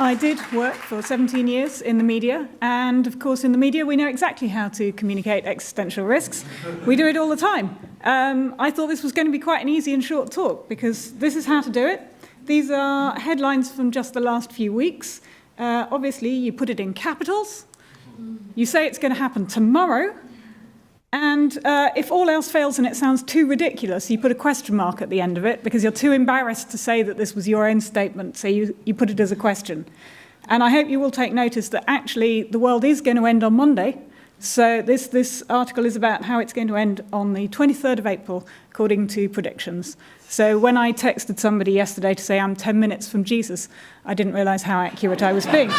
I did work for 17 years in the media, and of course in the media we know exactly how to communicate existential risks. We do it all the time. I thought this was going to be quite an easy and short talk, because this is how to do it. These are headlines from just the last few weeks. Obviously, you put it in capitals. You say it's going to happen tomorrow. And if all else fails and it sounds too ridiculous, you put a question mark at the end of it because you're too embarrassed to say that this was your own statement, so you put it as a question. And I hope you will take notice that actually the world is going to end on Monday. So this article is about how it's going to end on the 23rd of April, according to predictions. So when I texted somebody yesterday to say I'm 10 minutes from Jesus, I didn't realise how accurate I was being.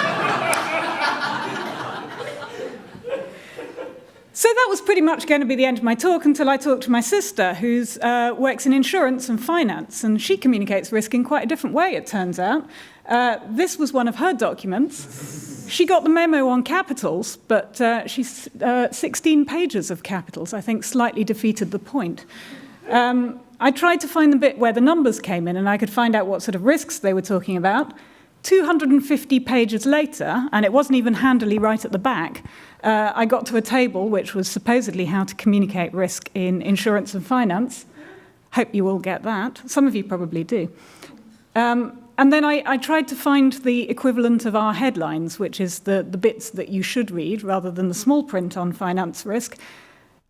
So that was pretty much going to be the end of my talk until I talked to my sister, who works in insurance and finance, and she communicates risk in quite a different way, it turns out. This was one of her documents. She got the memo on capitals, but 16 pages of capitals, I think, slightly defeated the point. I tried to find the bit where the numbers came in, and I could find out what sort of risks they were talking about. 250 pages later, and it wasn't even handily right at the back, I got to a table which was supposedly how to communicate risk in insurance and finance. Hope you all get that. Some of you probably do. And then I tried to find the equivalent of our headlines, which is the bits that you should read rather than the small print on finance risk.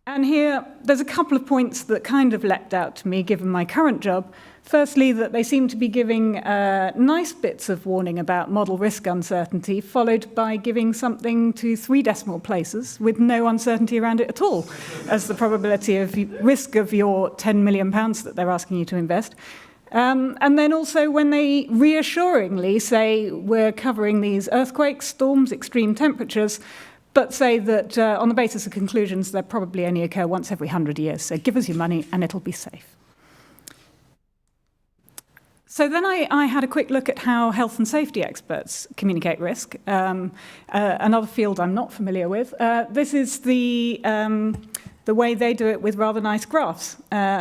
And here, there's a couple of points that kind of leapt out to me, given my current job. Firstly, that they seem to be giving nice bits of warning about model risk uncertainty, followed by giving something to 3 decimal places with no uncertainty around it at all, as the probability of risk of your £10 million that they're asking you to invest. And then also when they reassuringly say we're covering these earthquakes, storms, extreme temperatures, but say that on the basis of conclusions, they probably only occur once every 100 years. So give us your money and it'll be safe. So then I had a quick look at how health and safety experts communicate risk, another field I'm not familiar with. This is the way they do it with rather nice graphs,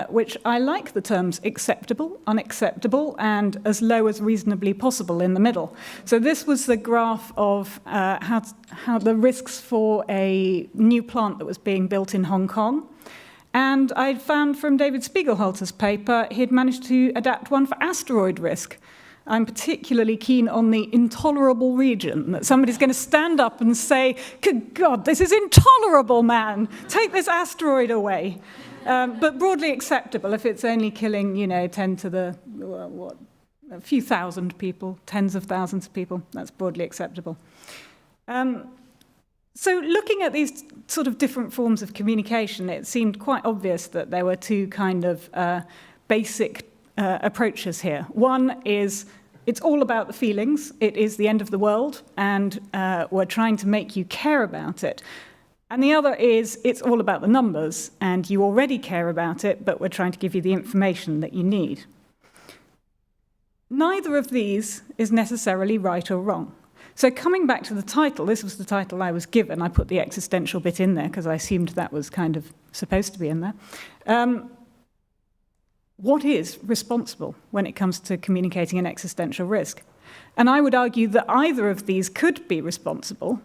which I like the terms acceptable, unacceptable, and as low as reasonably possible in the middle. So this was the graph of how the risks for a new plant that was being built in Hong Kong. And I found from David Spiegelhalter's paper, he'd managed to adapt one for asteroid risk. I'm particularly keen on the intolerable region, that somebody's going to stand up and say, good God, this is intolerable, man. Take this asteroid away. But broadly acceptable if it's only killing, 10 to the, a few thousand people, tens of thousands of people. That's broadly acceptable. So looking at these sort of different forms of communication, it seemed quite obvious that there were 2 kind of basic approaches here. One is it's all about the feelings. It is the end of the world, and we're trying to make you care about it. And the other is it's all about the numbers, and you already care about it, but we're trying to give you the information that you need. Neither of these is necessarily right or wrong. So coming back to the title, this was the title I was given. I put the existential bit in there because I assumed that was kind of supposed to be in there. What is responsible when it comes to communicating an existential risk? And I would argue that either of these could be responsible,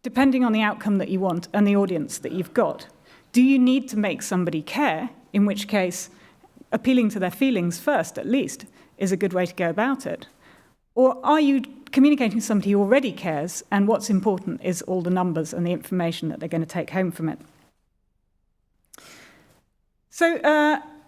depending on the outcome that you want and the audience that you've got. Do you need to make somebody care, in which case appealing to their feelings first, at least, is a good way to go about it? Or are you communicating to somebody who already cares, and what's important is all the numbers and the information that they're going to take home from it? So,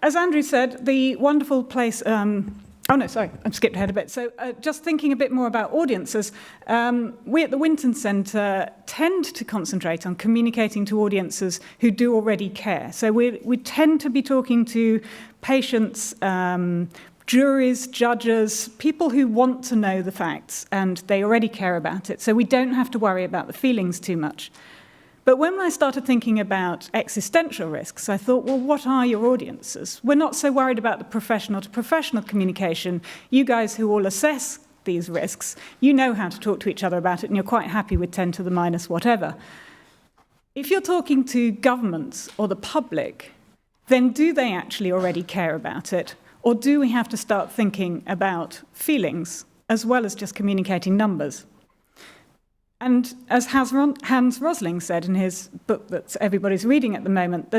as Andrew said, the wonderful place... I've skipped ahead a bit. So just thinking a bit more about audiences, we at the Winton Centre tend to concentrate on communicating to audiences who do already care. So we tend to be talking to patients, juries, judges, people who want to know the facts and they already care about it. So we don't have to worry about the feelings too much. But when I started thinking about existential risks, I thought, well, what are your audiences? We're not so worried about the professional to professional communication. You guys who all assess these risks, you know how to talk to each other about it, and you're quite happy with 10 to the minus whatever. If you're talking to governments or the public, then do they actually already care about it? Or do we have to start thinking about feelings as well as just communicating numbers. And as Hans Rosling said in his book that everybody's reading at the moment,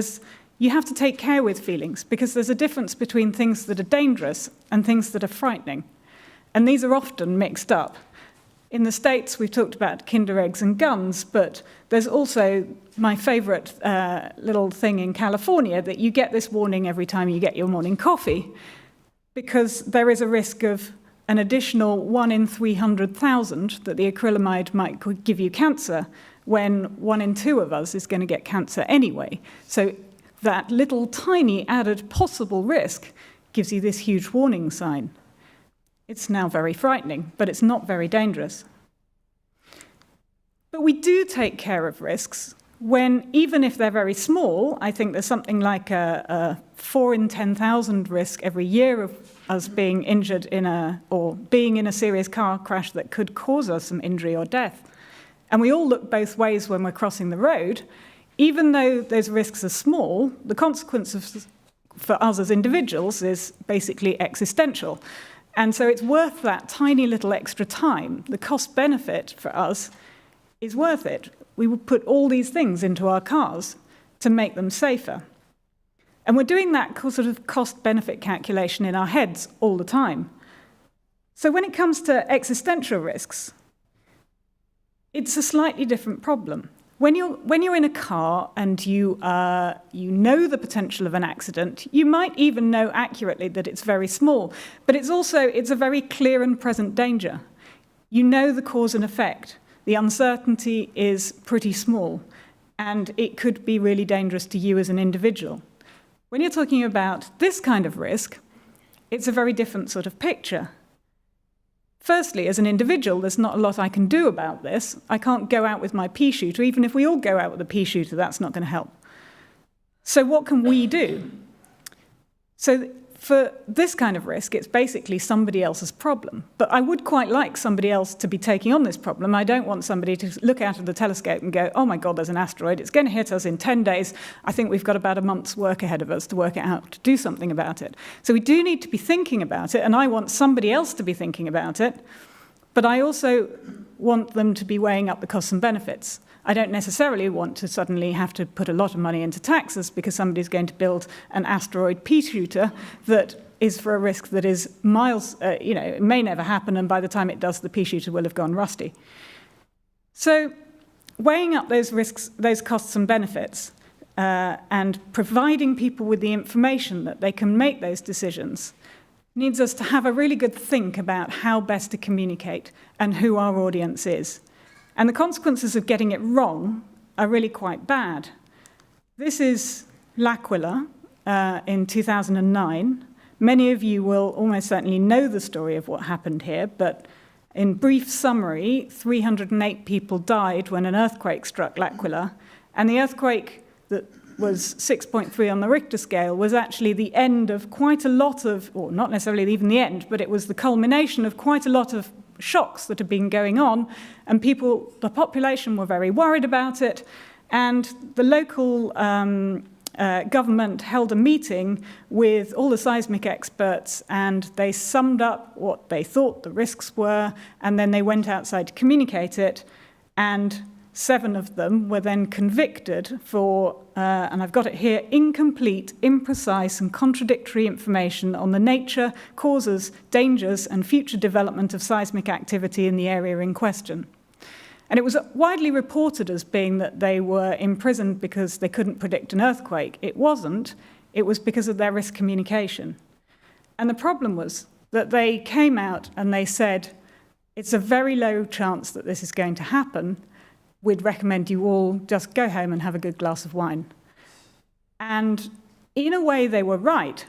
you have to take care with feelings because there's a difference between things that are dangerous and things that are frightening. And these are often mixed up. In the States, we've talked about Kinder eggs and guns, but there's also my favorite little thing in California that you get this warning every time you get your morning coffee because there is a risk of an additional 1 in 300,000 that the acrylamide might give you cancer when 1 in 2 of us is going to get cancer anyway. So that little tiny added possible risk gives you this huge warning sign. It's now very frightening, but it's not very dangerous. But we do take care of risks when, even if they're very small, I think there's something like a 4 in 10,000 risk every year of us being injured or being in a serious car crash that could cause us some injury or death. And we all look both ways when we're crossing the road. Even though those risks are small, the consequences for us as individuals is basically existential. And so it's worth that tiny little extra time. The cost benefit for us is worth it. We will put all these things into our cars to make them safer. And we're doing that sort of cost-benefit calculation in our heads all the time. So when it comes to existential risks, it's a slightly different problem. When you're in a car and you know the potential of an accident, you might even know accurately that it's very small, but it's a very clear and present danger. You know the cause and effect. The uncertainty is pretty small, and it could be really dangerous to you as an individual. When you're talking about this kind of risk, it's a very different sort of picture. Firstly, as an individual, there's not a lot I can do about this. I can't go out with my pea shooter. Even if we all go out with a pea shooter, that's not going to help. So what can we do? So for this kind of risk, it's basically somebody else's problem. But I would quite like somebody else to be taking on this problem. I don't want somebody to look out of the telescope and go, oh my God, there's an asteroid. It's going to hit us in 10 days. I think we've got about a month's work ahead of us to work it out, to do something about it. So we do need to be thinking about it, and I want somebody else to be thinking about it. But I also want them to be weighing up the costs and benefits. I don't necessarily want to suddenly have to put a lot of money into taxes because somebody's going to build an asteroid pea shooter that is for a risk that is miles, it may never happen, and by the time it does, the pea shooter will have gone rusty. So weighing up those risks, those costs and benefits, and providing people with the information that they can make those decisions needs us to have a really good think about how best to communicate and who our audience is. And the consequences of getting it wrong are really quite bad. This is L'Aquila in 2009. Many of you will almost certainly know the story of what happened here, but in brief summary, 308 people died when an earthquake struck L'Aquila, and the earthquake that was 6.3 on the Richter scale was actually the end of quite a lot of, or not necessarily even the end, but it was the culmination of quite a lot of shocks that had been going on, and the population were very worried about it, and the local government held a meeting with all the seismic experts, and they summed up what they thought the risks were, and then they went outside to communicate it, and 7 of them were then convicted for, and I've got it here, incomplete, imprecise and contradictory information on the nature, causes, dangers and future development of seismic activity in the area in question. And it was widely reported as being that they were imprisoned because they couldn't predict an earthquake. It wasn't. It was because of their risk communication. And the problem was that they came out and they said, it's a very low chance that this is going to happen. We'd recommend you all just go home and have a good glass of wine. And in a way, they were right,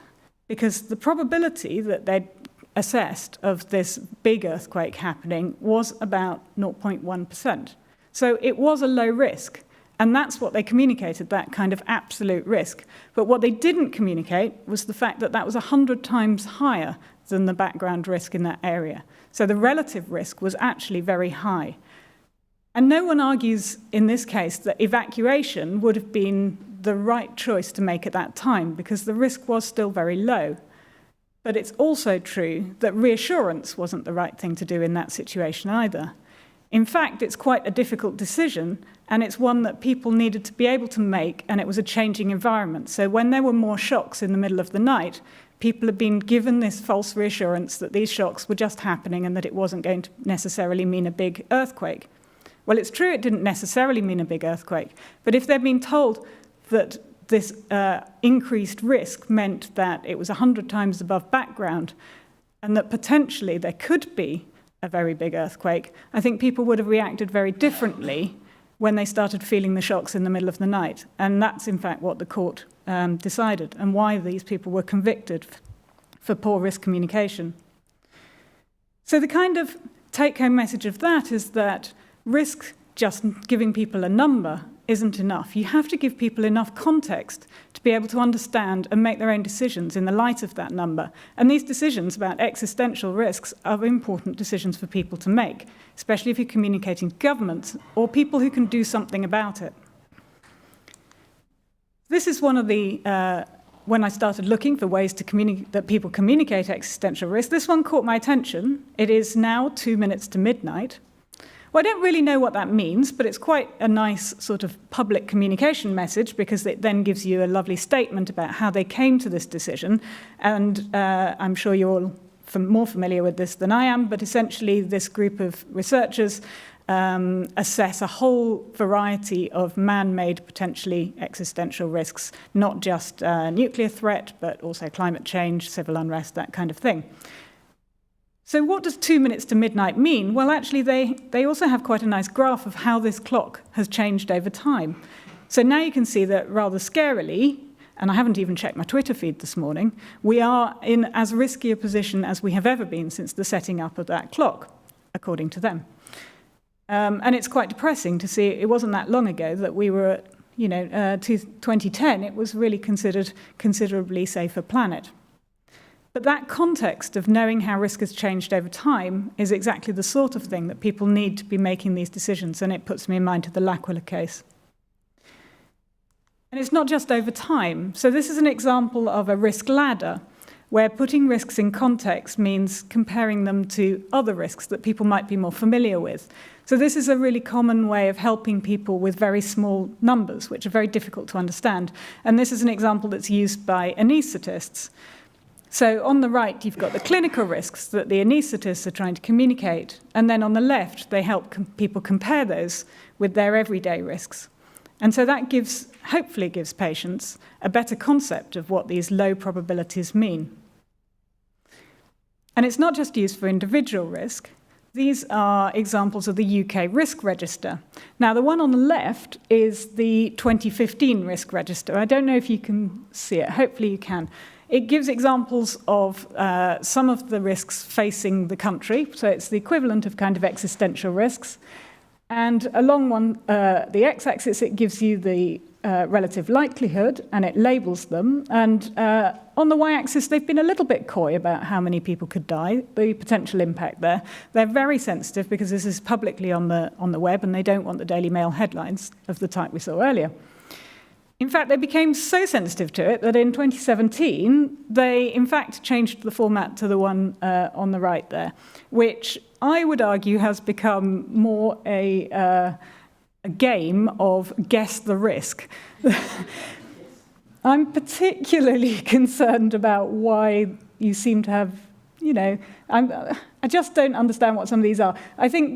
because the probability that they'd assessed of this big earthquake happening was about 0.1%. So it was a low risk, and that's what they communicated, that kind of absolute risk. But what they didn't communicate was the fact that that was 100 times higher than the background risk in that area. So the relative risk was actually very high. And no one argues in this case that evacuation would have been the right choice to make at that time, because the risk was still very low. But it's also true that reassurance wasn't the right thing to do in that situation either. In fact, it's quite a difficult decision, and it's one that people needed to be able to make, and it was a changing environment. So when there were more shocks in the middle of the night, people had been given this false reassurance that these shocks were just happening and that it wasn't going to necessarily mean a big earthquake. Well, it's true it didn't necessarily mean a big earthquake, but if they'd been told that this increased risk meant that it was 100 times above background and that potentially there could be a very big earthquake, I think people would have reacted very differently when they started feeling the shocks in the middle of the night. And that's, in fact, what the court decided and why these people were convicted for poor risk communication. So the kind of take-home message of that is that risk, just giving people a number, isn't enough. You have to give people enough context to be able to understand and make their own decisions in the light of that number. And these decisions about existential risks are important decisions for people to make, especially if you're communicating to governments or people who can do something about it. This is one of the, when I started looking for ways to that people communicate existential risk, this one caught my attention. It is now 2 minutes to midnight. Well, I don't really know what that means, but it's quite a nice sort of public communication message because it then gives you a lovely statement about how they came to this decision. And I'm sure you're all more familiar with this than I am, but essentially this group of researchers assess a whole variety of man-made, potentially existential risks, not just nuclear threat, but also climate change, civil unrest, that kind of thing. So what does 2 minutes to midnight mean? Well, actually, they also have quite a nice graph of how this clock has changed over time. So now you can see that rather scarily, and I haven't even checked my Twitter feed this morning, we are in as risky a position as we have ever been since the setting up of that clock, according to them. And it's quite depressing to see it wasn't that long ago that we were at, 2010, it was really considered considerably safer planet. But that context of knowing how risk has changed over time is exactly the sort of thing that people need to be making these decisions, and it puts me in mind of the L'Aquila case. And it's not just over time. So this is an example of a risk ladder, where putting risks in context means comparing them to other risks that people might be more familiar with. So this is a really common way of helping people with very small numbers, which are very difficult to understand. And this is an example that's used by anaesthetists. So on the right, you've got the clinical risks that the anaesthetists are trying to communicate. And then on the left, they help people compare those with their everyday risks. And so that hopefully gives patients a better concept of what these low probabilities mean. And it's not just used for individual risk. These are examples of the UK risk register. Now, the one on the left is the 2015 risk register. I don't know if you can see it. Hopefully you can. It gives examples of some of the risks facing the country. So it's the equivalent of kind of existential risks. And along the x-axis, it gives you the relative likelihood, and it labels them. And on the y-axis, they've been a little bit coy about how many people could die, the potential impact there. They're very sensitive because this is publicly on the web, and they don't want the Daily Mail headlines of the type we saw earlier. In fact, they became so sensitive to it that in 2017, they, in fact, changed the format to the one on the right there, which I would argue has become more a game of guess the risk. I'm particularly concerned about why you seem to have, I just don't understand what some of these are. I think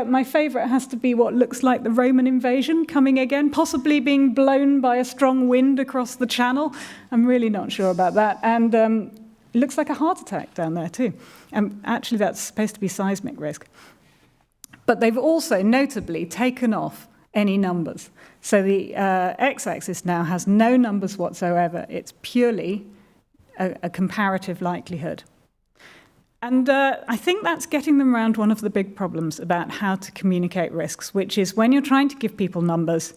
my favourite has to be what looks like the Roman invasion coming again, possibly being blown by a strong wind across the channel. I'm really not sure about that. And it looks like a heart attack down there too. Actually, that's supposed to be seismic risk. But they've also notably taken off any numbers. So the x-axis now has no numbers whatsoever. It's purely a comparative likelihood. And I think that's getting them around one of the big problems about how to communicate risks, which is when you're trying to give people numbers,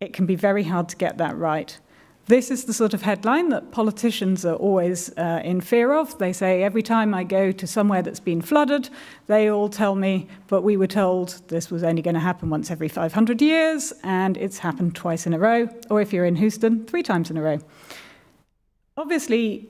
it can be very hard to get that right. This is the sort of headline that politicians are always in fear of. They say, every time I go to somewhere that's been flooded, they all tell me, but we were told this was only going to happen once every 500 years, and it's happened twice in a row. Or if you're in Houston, 3 times in a row. Obviously,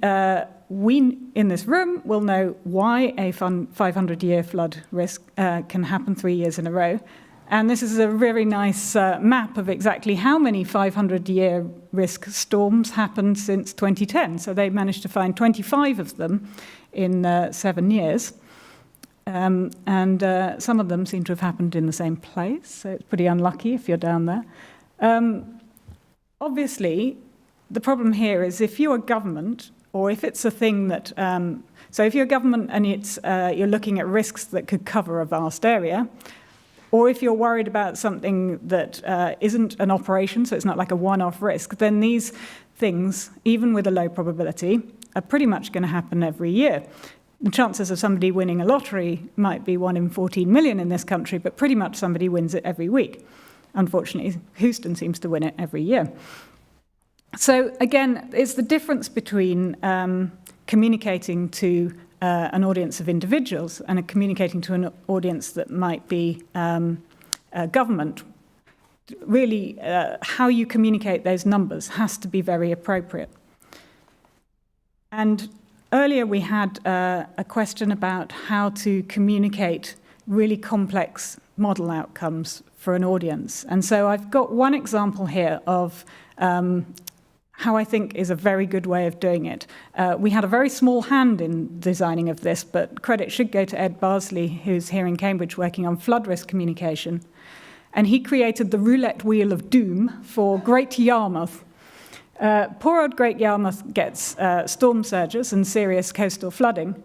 we in this room will know why a 500-year flood risk can happen 3 years in a row. And this is a very nice map of exactly how many 500-year risk storms happened since 2010. So they managed to find 25 of them in 7 years. And some of them seem to have happened in the same place, so it's pretty unlucky if you're down there. Obviously, the problem here is if you're a government, or if it's a thing that... so if you're a government and you're looking at risks that could cover a vast area, or if you're worried about something that isn't an operation, so it's not like a one-off risk, then these things, even with a low probability, are pretty much going to happen every year. The chances of somebody winning a lottery might be 1 in 14 million in this country, but pretty much somebody wins it every week. Unfortunately, Houston seems to win it every year. So again, it's the difference between communicating to an audience of individuals and communicating to an audience that might be government. Really, how you communicate those numbers has to be very appropriate. And earlier we had a question about how to communicate really complex model outcomes for an audience. And so I've got one example here of how I think is a very good way of doing it. We had a very small hand in designing of this, but credit should go to Ed Barsley, who's here in Cambridge working on flood risk communication. And he created the roulette wheel of doom for Great Yarmouth. Poor old Great Yarmouth gets storm surges and serious coastal flooding.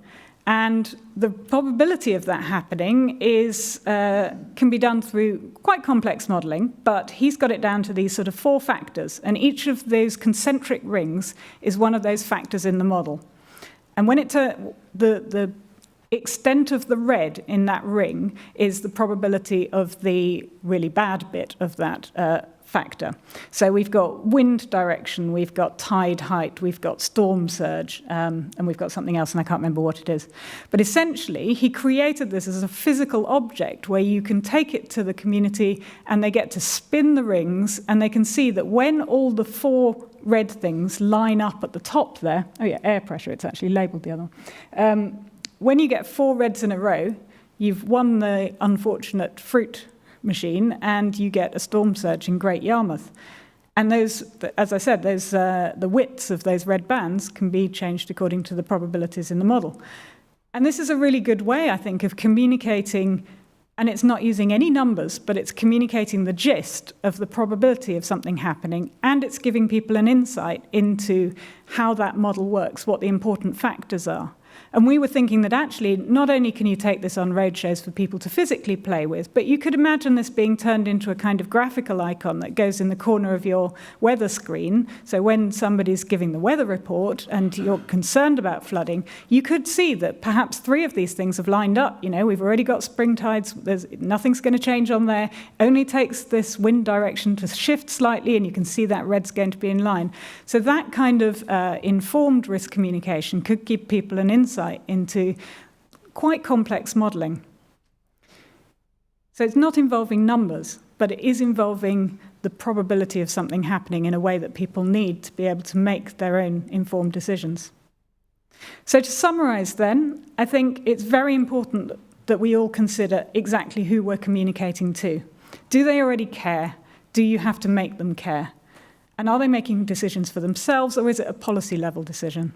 And the probability of that happening can be done through quite complex modelling, but he's got it down to these sort of 4 factors, and each of those concentric rings is one of those factors in the model. And when the extent of the red in that ring is the probability of the really bad bit of that factor. So we've got wind direction, we've got tide height, we've got storm surge, and we've got something else, and I can't remember what it is. But essentially, he created this as a physical object where you can take it to the community and they get to spin the rings, and they can see that when all the 4 red things line up at the top there, oh yeah, air pressure, it's actually labelled the other one. When you get 4 reds in a row, you've won the unfortunate fruit machine, and you get a storm surge in Great Yarmouth. And those, as I said, the widths of those red bands can be changed according to the probabilities in the model. And this is a really good way, I think, of communicating, and it's not using any numbers, but it's communicating the gist of the probability of something happening, and it's giving people an insight into how that model works, what the important factors are. And we were thinking that actually, not only can you take this on roadshows for people to physically play with, but you could imagine this being turned into a kind of graphical icon that goes in the corner of your weather screen. So when somebody's giving the weather report and you're concerned about flooding, you could see that perhaps 3 of these things have lined up. You know, we've already got spring tides, nothing's going to change on there. Only takes this wind direction to shift slightly, and you can see that red's going to be in line. So that kind of informed risk communication could give people an insight into quite complex modelling. So it's not involving numbers, but it is involving the probability of something happening in a way that people need to be able to make their own informed decisions. So to summarise then, I think it's very important that we all consider exactly who we're communicating to. Do they already care? Do you have to make them care? And are they making decisions for themselves, or is it a policy level decision?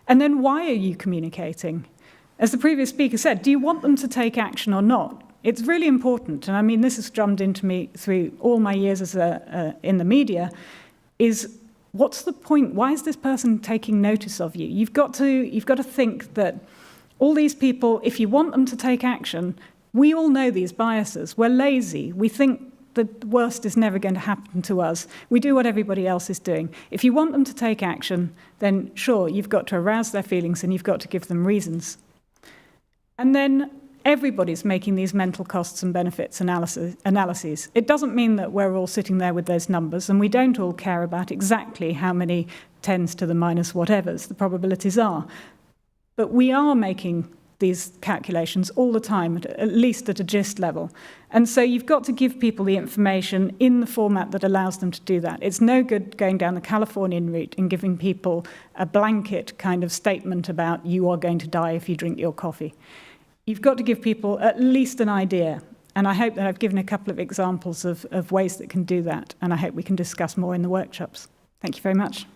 And then why are you communicating? As the previous speaker said, do you want them to take action or not? It's really important, and I mean this has drummed into me through all my years as in the media, is what's the point? Why is this person taking notice of you? You've got to think that all these people, if you want them to take action, we all know these biases. We're lazy. We think the worst is never going to happen to us. We do what everybody else is doing. If you want them to take action, then sure, you've got to arouse their feelings and you've got to give them reasons. And then everybody's making these mental costs and benefits analyses. It doesn't mean that we're all sitting there with those numbers, and we don't all care about exactly how many 10s to the minus whatevers the probabilities are. But we are making these calculations all the time, at least at a gist level. And so you've got to give people the information in the format that allows them to do that. It's no good going down the Californian route and giving people a blanket kind of statement about you are going to die if you drink your coffee. You've got to give people at least an idea. And I hope that I've given a couple of examples of ways that can do that. And I hope we can discuss more in the workshops. Thank you very much.